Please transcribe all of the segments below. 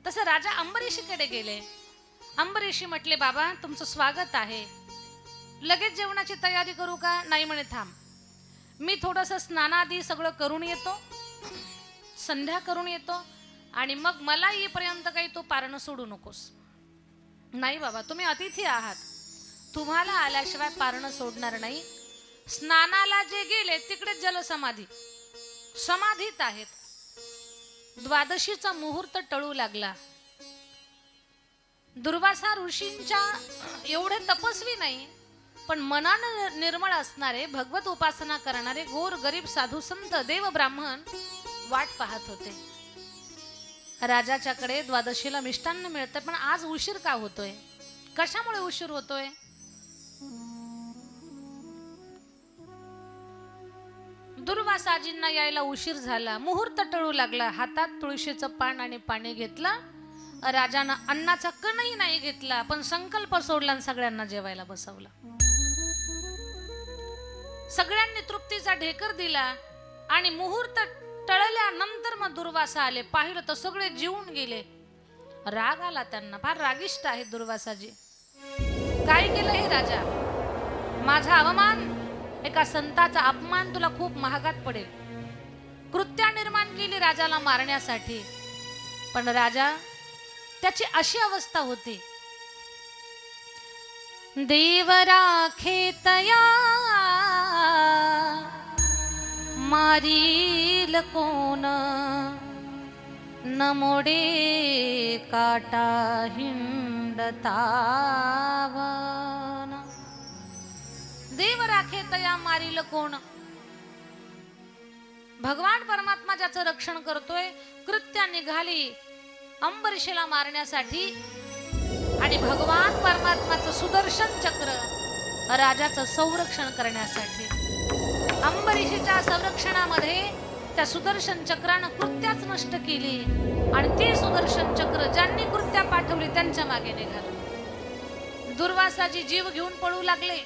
तसं राजा अंबरीशीकडे गेले. अंबरीशी म्हटले, बाबा तुमचं स्वागत आहे, लगेच जेवणाची तयारी करू का? नाही म्हणे, थांब, मी थोडंसं स्नानादी सगळं करून येतो, संध्या करून येतो, आणि मग मला येईपर्यंत काही तू पारणं सोडू नकोस. नाही बाबा, तुम्ही अतिथी आहात, तुम्हाला आल्याशिवाय पारणं सोडणार नाही. स्नानाला जे गेले तिकडेच जलसमाधी, समाधीत आहेत. द्वादशीचा मुहूर्त टळू लागला. दुर्वासा ऋषींच्या एवढे तपस्वी नाही, पण मनानं निर्मळ असणारे, भगवत उपासना करणारे गोर गरीब साधू संत देव ब्राह्मण वाट पाहत होते. राजाच्याकडे द्वादशीला मिष्टान्न मिळतं, पण आज उशीर का होतोय? कशामुळे उशीर होतोय? दुर्वासाजींना यायला उशीर झाला, मुहूर्त टळू लागला. हातात तुळशीचं पान आणि पाणी घेतलं. राजानं अन्नाचा कणही नाही घेतला, पण संकल्प सोडला आणि सगळ्यांना जेवायला बसवलं. सगळ्यांनी तृप्तीचा ढेकर दिला आणि मुहूर्त टळल्यानंतर मग दुर्वासा आले. पाहिलं तर सगळे जीवन गेले. राग आला त्यांना, फार रागिष्ट आहेत दुर्वासाजी. काय केलं हे राजा? माझा अवमान, एका संताचा अपमान तुला खूप महागात पडेल. कृत्या निर्माण केली राजाला मारण्यासाठी, पण राजा, त्याची अशी अवस्था होती, देव राखे तया मारील कोण, न मोडे काटा हिंडतावन. देव राखे तया मारील कोण. भगवान परमात्मा ज्याचं रक्षण करतोय, कृत्या निघाली अंबरीशीला मारण्यासाठी, आणि भगवान परमात्माचं सुदर्शन चक्र राजाचं संरक्षण करण्यासाठी. अंबरीशीच्या संरक्षणामध्ये त्या सुदर्शन चक्रानं कृत्याच नष्ट केली, आणि ते सुदर्शन चक्र ज्यांनी कृत्या पाठवली त्यांच्या मागे निघालं. दुर्वासाजी जीव घेऊन पळू लागले.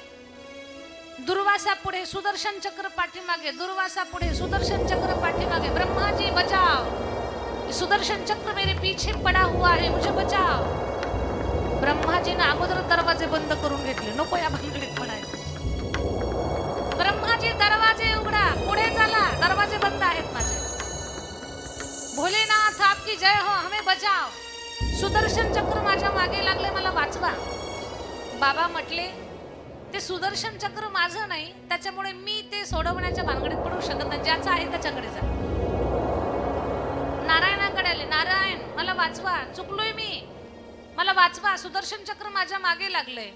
दुर्वासा पुढे, सुदर्शन चक्र पाठीमागे, दुर्वासा पुढे, सुदर्शन चक्र पाठीमागे. ब्रह्माजी बचाव, सुदर्शन चक्र मेरे पीछे पड़ा हुआ है, मुझे बचाव. ब्रह्माजीने अगोदर दरवाजे बंद करून घेतले, नको या भानगडीत पडायचं. ब्रह्माजी दरवाजे उघडा, पुढे चला, दरवाजे बंद आहेत माझे. भोलेनाथ आपकी जय हो, हमें बचाव. सुदर्शन चक्र माझ्या मागे लागले, मला वाचवा. बाबा म्हटले, ते सुदर्शन चक्र माझं नाही, त्याच्यामुळे मी ते सोडवण्याच्या भानगडीत पडू शकत नाही. ज्याचं आहे त्याच्याकडे जा. नारायणाकडे आले, नारायण मला वाचवा, चुकलोय मी, मला वाचवा, सुदर्शन चक्र माझ्या मागे लागलंय.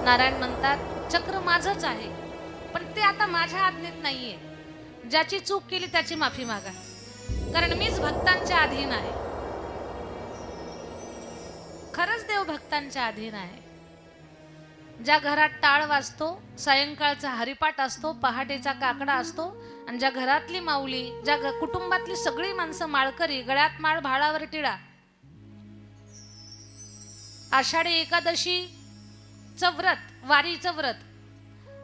नारायण म्हणतात, चक्र माझंच आहे, पण ते आता माझ्या आज्ञेत नाहीये. ज्याची चूक केली त्याची माफी मागा, कारण मीच भक्तांच्या अधीन आहे. खरंच देव भक्तांच्या अधीन आहे. ज्या घरात टाळ वाजतो, सायंकाळचा हरिपाठ असतो, पहाटेचा काकडा असतो, आणि ज्या घरातली माऊली, ज्या कुटुंबातली सगळी माणसं माळकरी, गळ्यात माळ, भाळावर टिळा, आषाढी एकादशीचं व्रत, वारीचं व्रत,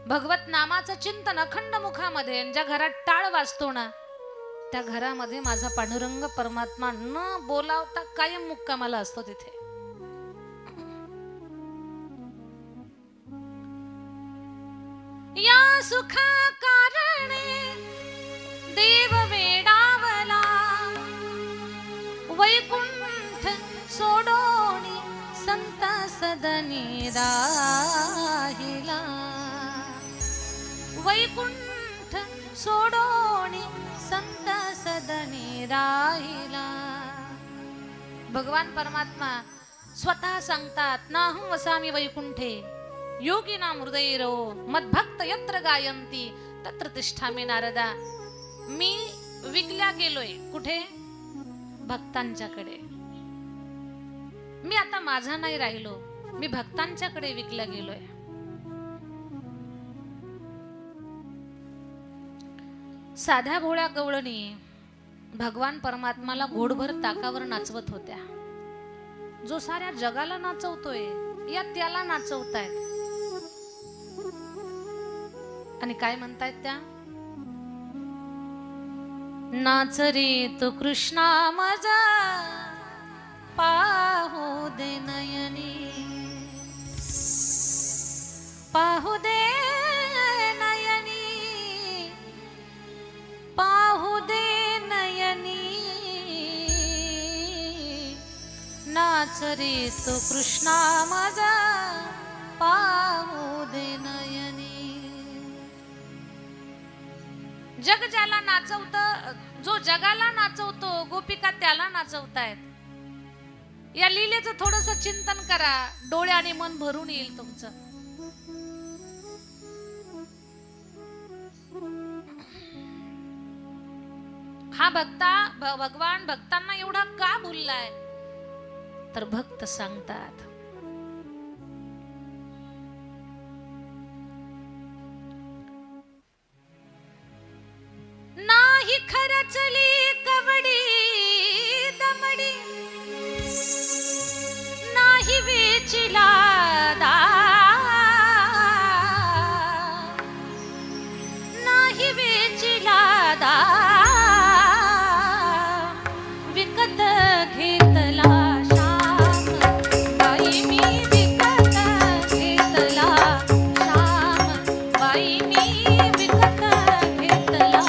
भगवत नामाचं चिंतन अखंड मुखामध्ये, ज्या घरात टाळ वाजतो ना, त्या घरामध्ये माझा पांडुरंग परमात्मा न बोलावता कायम मुक्कामाला असतो तिथे. या सुखा कारणे देव वेडावला, वैकुंठ सोडोनी संत सदनी राहिला. वैकुंठ सोडोनी संत सदनी राहिला. भगवान परमात्मा स्वतः सांगतात, नाहं वसामि वैकुंठे योगिनां हृदयेरो मद्भक्त यत्र गायन्ति तत्र तिष्ठामि नारदा. मी विकल्या गेलोय कुठे? भक्तांच्याकडे. मी आता माझा नाही राहिलो, मी भक्तांच्याकडे विकल्या गेलोय. साध्या भोळ्या गवळणी भगवान परमात्माला घोडभर ताकावर नाचवत होत्या. जो साऱ्या जगाला नाचवतोय, या त्याला नाचवतायत. आणि काय म्हणतायत त्या? नाच रे तो कृष्णा माझा पाहू दे नयनी, पाहू दे नयनी, पाहू दे नयनी, नाच रे तो कृष्णा माझा पाहू दे नयनी। जग ज्याला नाचवत, जो जगाला नाचवतो गोपिका त्याला नाचवतायत। या लीलेचं थोडस चिंतन करा, डोळे आणि मन भरून येईल तुमचं। हा भगवान भक्तांना एवढा का भुललाय, तर भक्त सांगतात नाही खरचली कवडी दमडी, नाही वेचिला नाही वेचिला विकत घेतला श्याम, बाई मी विकत घेतला श्याम, बाई मी विकत घेतला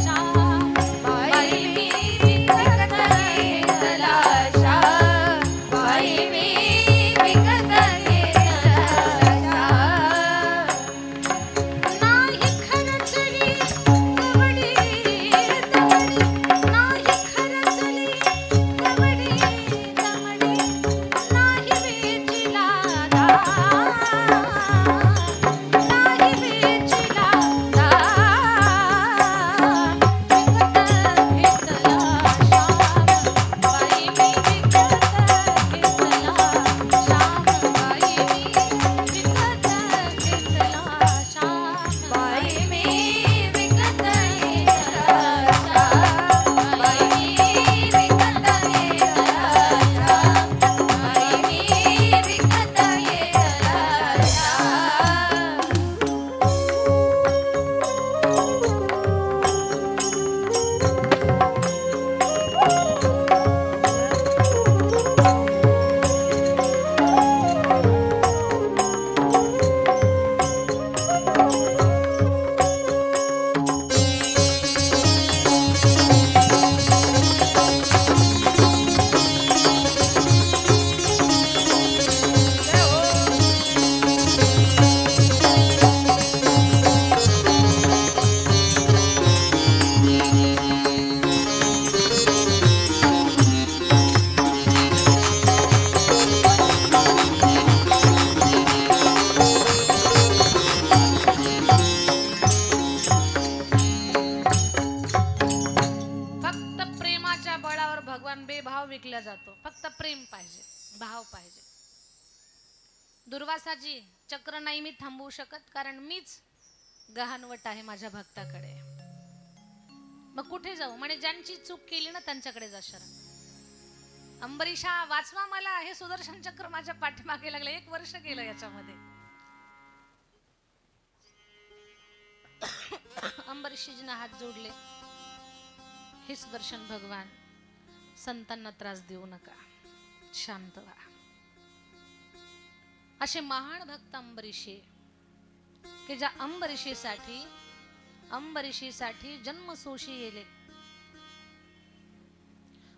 श्याम, बाई मी विकत घेतला श्याम, बाई मी विकत घेतला श्याम। नाही खरचली कवडी दमडी, नाही खरचली कवडी दमडी, नाही वेचिला नाही वेचिला विकत घेतला श्याम, बाई मी विकत घेतला श्याम, बाई मी विकत घेतला श्याम, बाई मी विकत घेतला श्याम, बाई मी विकत घेतला श्याम, बाई मी विकत घेतला फक्त प्रेमाच्या बळावर भगवान बेभाव विकला जातो। फक्त प्रेम पाहिजे, भाव पाहिजे। दुर्वासाजी, चक्र नाही मी थांबवू शकत, कारण मीच गहाणवट आहे माझ्या भक्ताकडे। मग कुठे जाऊ म्हणे, ज्यांची चूक केली ना त्यांच्याकडे जा शरण। अंबरीशा वाचवा मला, हे सुदर्शन चक्र माझ्या पाठीमागे लागलं, 1 वर्ष गेलं याच्यामध्ये। अंबरीशीजीने हात जोडले, हे सुदर्शन भगवान, संतांना त्रास देऊ नका, शांत व्हा। असे महान भक्त अंबरीशी, की ज्या अंबरीशीसाठी जन्मसोशी येले।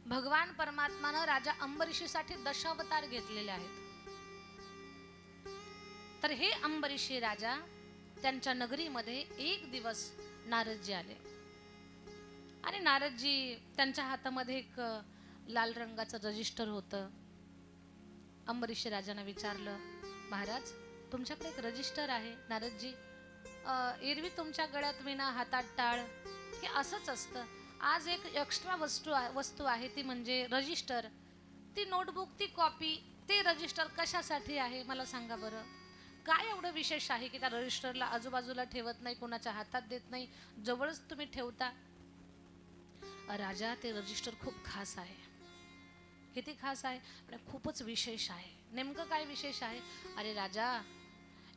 भगवान परमात्मानं राजा अंबरीशीसाठी दशावतार घेतलेले आहेत। तर हे अंबरीशी राजा, त्यांच्या नगरीमध्ये एक दिवस नारदजी आले आणि नारदजी त्यांच्या हातामध्ये एक लाल रंगाचं रजिस्टर होतं। अंबरीशी राजाने विचारलं, महाराज तुमच्याकडे एक रजिस्टर आहे। नारदजी, एरवी तुमच्या गळ्यात विना हातात टाळ, हे असंच असतं। आज एक एक्स्ट्रा वस्तू आहे, ती म्हणजे रजिस्टर। ती नोटबुक, ती कॉपी, ते रजिस्टर कशासाठी आहे मला सांगा बरं। काय एवढं विशेष आहे की त्या रजिस्टरला आजूबाजूला ठेवत नाही, कोणाच्या हातात देत नाही, जवळच तुम्ही ठेवता। राजा, ते रजिस्टर खूप खास आहे। किती खास आहे? खूपच विशेष आहे। नेमकं काय विशेष आहे? अरे राजा,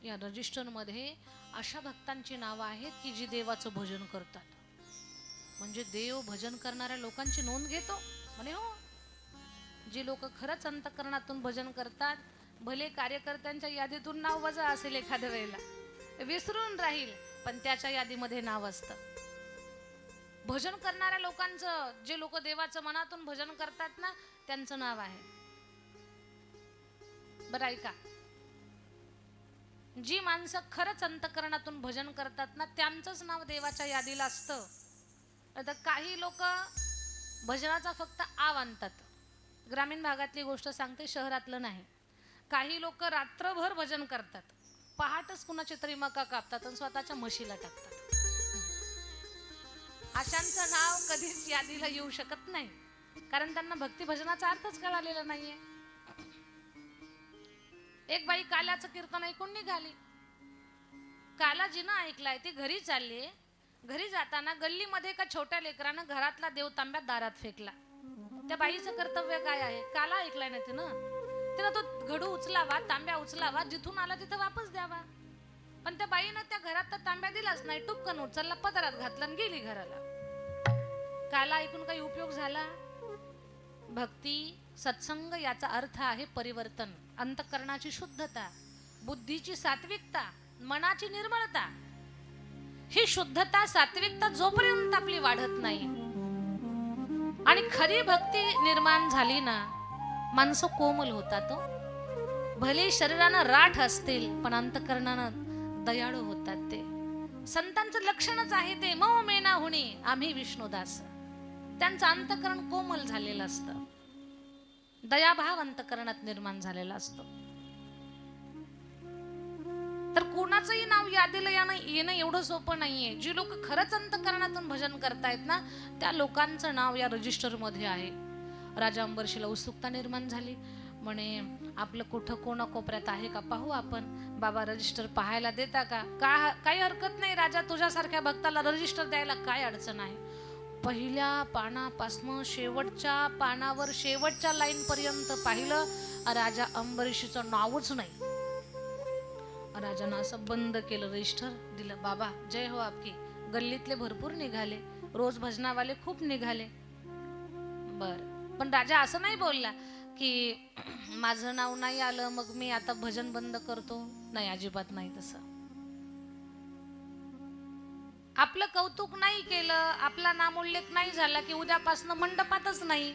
या रजिस्टर मध्ये अशा भक्तांची नावं आहेत की जी देवाचं भजन करतात। म्हणजे देव भजन करणाऱ्या लोकांची नोंद घेतो म्हणे. हो, जी लोक खरंच अंतःकरणातून भजन करतात, भले कार्यकर्त्यांच्या यादीतून नाव वजा असेल एखाद्या वेळेला, विसरून राहील, पण त्याच्या यादीमध्ये नाव असतं. भजन करणाऱ्या लोकांचं, जे लोक देवाचं मनातून भजन करतात ना, त्यांचं नाव आहे. बरं ऐका, जी माणसं खरंच अंतःकरणातून भजन करतात ना, त्यांचंच नाव देवाच्या यादीला असतं. आता काही लोक भजनाचा फक्त आव आणतात. ग्रामीण भागातली गोष्ट सांगते, शहरातलं नाही. काही लोक रात्रभर भजन करतात, पहाटच कुणाची तरी मका कापतात आणि स्वतःच्या म्हशीला टाकतात. अशांचं नाव कधीच यादीला येऊ शकत नाही, कारण त्यांना भक्ती भजनाचा अर्थच कळालेला नाहीये. एक बाई काल्याचं कीर्तन ऐकून निघाली. काला जिनं ऐकलाय ती घरी चालली. घरी जाताना गल्लीमध्ये एका छोट्या लेकरानं घरातला देव तांब्यात दारात फेकला. त्या बाईचं कर्तव्य काय आहे? काला ऐकलाय ना तिनं तो घडू उचलावा, तांब्या उचलावा, जिथून आला तिथं वापस द्यावा. पण त्या बाईनं त्या घरात तर तांब्या दिलाच नाही, टुपकन उचलला, पदरात घातला आणि गेली घराला. काला ऐकून काही उपयोग झाला? भक्ती सत्संग याचा अर्थ आहे परिवर्तन, अंतःकरणाची शुद्धता, बुद्धीची सात्विकता, मनाची निर्मळता. ही शुद्धता सात्विकता जोपर्यंत आपली वाढत नाही आणि खरी भक्ती निर्माण झाली ना, माणसं कोमल होतात. भले शरीरानं राठ असतील पण अंतःकरणानं दयाळू होतात. ते संतांचं लक्षणच आहे ते. मो मेना हुणी आम्ही विष्णुदास. त्यांचं अंतःकरण कोमल झालेलं असतं, दयाभाव अंतःकरणात निर्माण झालेला असतो. तर कोणाचंही नाव यादीला येणं एवढं सोपं नाहीये. जी लोक खरंच अंतःकरणातून भजन करतायत ना, त्या लोकांचं नाव या रजिस्टर मध्ये आहे. राजा अंबरीशीला उत्सुकता निर्माण झाली. म्हणे आपलं कुठं कोणा कोपऱ्यात आहे का पाहू आपण. बाबा रजिस्टर पाहायला देता का? काही हरकत नाही राजा, तुझ्यासारख्या भक्ताला रजिस्टर द्यायला काय अडचण आहे. पहिल्या पानापासून शेवटच्या पानावर शेवटच्या लाईन पर्यंत पाहिलं, राजा अंबरीशीचं नावच नाही. राजानं असं बंद केलं, रजिस्टर दिलं. बाबा जय हो आपकी. गल्लीतले भरपूर निघाले, रोज भजनावाले खूप निघाले. बर, पण राजा असं नाही बोलला की माझं नाव नाही आलं मग मी आता भजन बंद करतो. नाही, अजिबात नाही तसं. आपलं कौतुक नाही केलं, आपला नामोल्लेख नाही झाला की उद्यापासून मंडपातच नाही.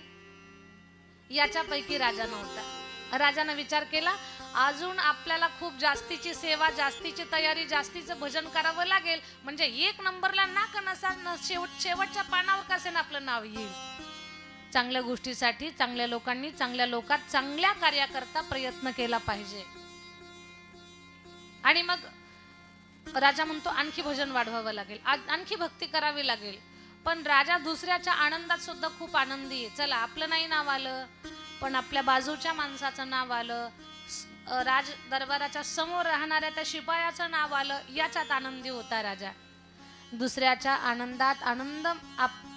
याच्यापैकी राजा नव्हता. राजानं विचार केला, अजून आपल्याला खूप जास्तीची सेवा, जास्तीची तयारी, जास्तीचं भजन करावं लागेल, म्हणजे एक नंबरला नाक नसा शेवटच्या पानावर कसे ना आपलं नाव येईल. चांगल्या गोष्टीसाठी चांगल्या लोकांनी चांगल्या लोकात चांगल्या कार्याकरता प्रयत्न केला पाहिजे. आणि मग राजा म्हणतो आणखी भजन वाढवावं लागेल, आणखी भक्ती करावी लागेल. पण राजा दुसऱ्याच्या आनंदात सुद्धा खूप आनंदी आहे. चला आपलं नाही नाव आलं, पण आपल्या बाजूच्या माणसाचं नाव आलं, राज दरबाराच्या समोर राहणाऱ्या त्या शिपायाचं नाव आलं, याच्यात आनंदी होता राजा. दुसऱ्याच्या आनंदात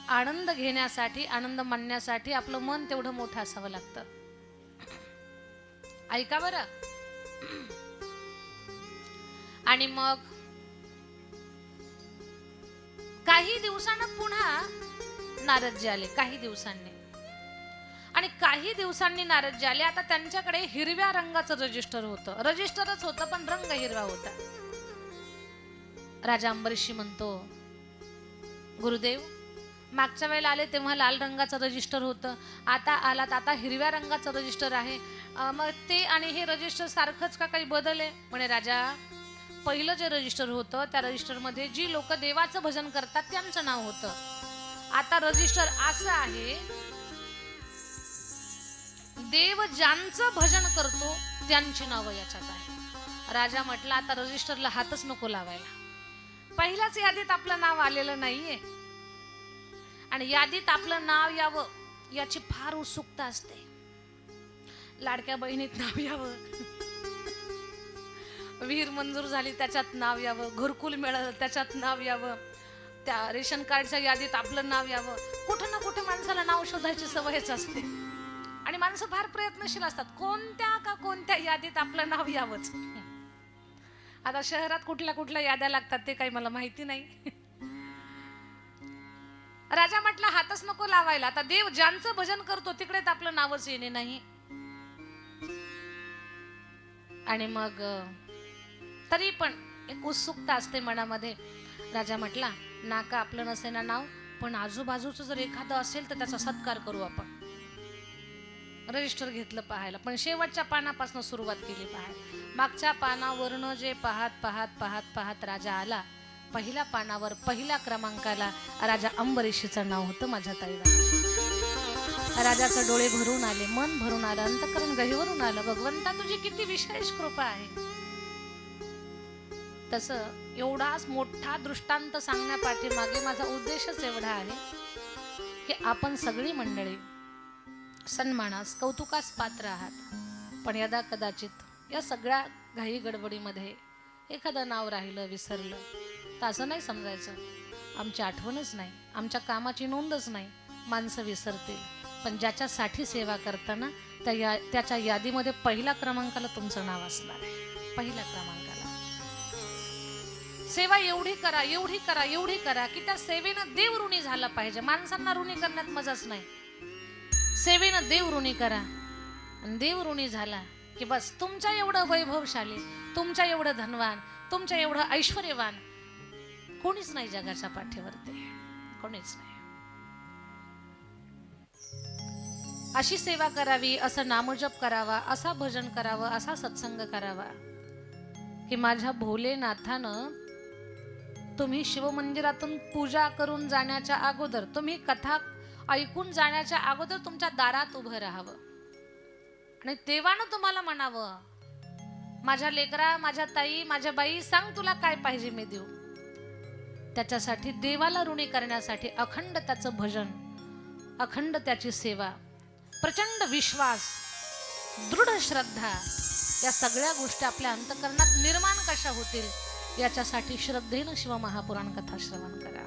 आनंद घेण्यासाठी, आनंद मानण्यासाठी आपलं मन तेवढं मोठं असावं लागतं. ऐका बरं. आणि मग काही दिवसांनी पुन्हा नारदजी आले. काही दिवसांनी नारदजी आले. आता त्यांच्याकडे हिरव्या रंगाचं रजिस्टर होतं. रजिस्टरच होतं पण रंग हिरवा होता. राजा अंबरीशी म्हणतो, गुरुदेव मागच्या वेळेला आले तेव्हा लाल रंगाचं रजिस्टर होतं, आता आलात आता हिरव्या रंगाचं रजिस्टर आहे, मग ते आणि हे रजिस्टर सारखंच का काही बदल आहे? म्हणे राजा, पहिलं जे रजिस्टर होतं त्या रजिस्टरमध्ये जी लोक देवाचं भजन करतात त्यांचं नाव होतं. आता रजिस्टर असं आहे, देव ज्यांचं भजन करतो त्यांची नावं याच्यात आहे. राजा म्हटला आता रजिस्टरला हातच नको लावायला. पहिल्याच यादीत आपलं नाव आलेलं नाहीये आणि यादीत आपलं नाव यावं याची फार उत्सुकता असते. लाडक्या बहिणीत नाव यावं, विहीर मंजूर झाली त्याच्यात नाव यावं, घरकुल मिळालं त्याच्यात नाव यावं, त्या रेशन कार्डच्या यादीत आपलं नाव यावं. कुठं ना कुठे माणसाला नाव शोधायची सवयच असते आणि माणसं फार प्रयत्नशील असतात, कोणत्या यादीत आपलं नाव यावंच. आता शहरात कुठल्या याद्या लागतात ते काही मला माहिती नाही. राजा म्हटला हातच नको लावायला, आता देव ज्यांचं भजन करतो तिकडे तर आपलं नावच येणे नाही. आणि मग तरी पण एक उत्सुकता असते मनामध्ये. राजा म्हटला नाका आपलं नसेना नाव, पण आजूबाजूचं जर एखादं असेल तर त्याचा सत्कार करू आपण. रजिस्टर घेतलं पाहायला, पण शेवटच्या पानापासून सुरुवात केली पाहायला. मागच्या पानावरनं जे पाहत पाहत पाहत पाहत राजा आला, पहिल्या पानावर पहिल्या क्रमांकाला राजा अंबरीशीचं नाव होतं. माझ्या ताईला राजाचे डोळे भरून आले, मन भरून आलं, अंतःकरण गहिवरून आलं. भगवंता तुझी किती विशेष कृपा आहे. तसं एवढाच मोठा दृष्टांत सांगण्यापाठीमागे माझा उद्देशच एवढा आहे की आपण सगळी मंडळी सन्मानास कौतुकास पात्र आहात, पण यदा कदाचित या सगळ्या घाई गडबडीमध्ये एखादं नाव राहिलं, विसरलं तर असं नाही समजायचं आमची आठवणच नाही, आमच्या कामाची नोंदच नाही. माणसं विसरतील, पण ज्याच्यासाठी सेवा करताना त्याच्या यादीमध्ये पहिल्या क्रमांकाला तुमचं नाव असणार आहे. पहिल्या क्रमांकाला सेवा एवढी करा, एवढी करा, एवढी करा की त्या सेवेनं देव ऋणी झाला पाहिजे. माणसांना ऋणी करण्यात मजाच नाही. सेवेनं देव ऋणी करा, आणि देव ऋणी झाला की बस तुमच्या एवढं वैभवशाली, तुमच्या एवढं धनवान, तुमच्या एवढं ऐश्वर्यवान कोणीच नाही जगाच्या पाठीवरती, कोणीच नाही. अशी सेवा करावी, असं नामजप करावा, असा भजन करावं, असा सत्संग करावा की माझ्या भोलेनाथानं तुम्ही शिवमंदिरातून पूजा करून जाण्याच्या अगोदर, तुम्ही कथा ऐकून जाण्याच्या अगोदर तुमच्या दारात उभं राहावं आणि देवानं तुम्हाला म्हणावं माझ्या लेकरा, माझ्या ताई, माझ्या बाई, सांग तुला काय पाहिजे मी देऊ. त्याच्यासाठी देवाला ऋणी करण्यासाठी अखंड त्याचं भजन, अखंड त्याची सेवा, प्रचंड विश्वास, दृढ श्रद्धा, या सगळ्या गोष्टी आपल्या अंतःकरणात निर्माण कशा होतील याच्यासाठी श्रद्धेनं शिवमहापुराण कथा श्रवण करा.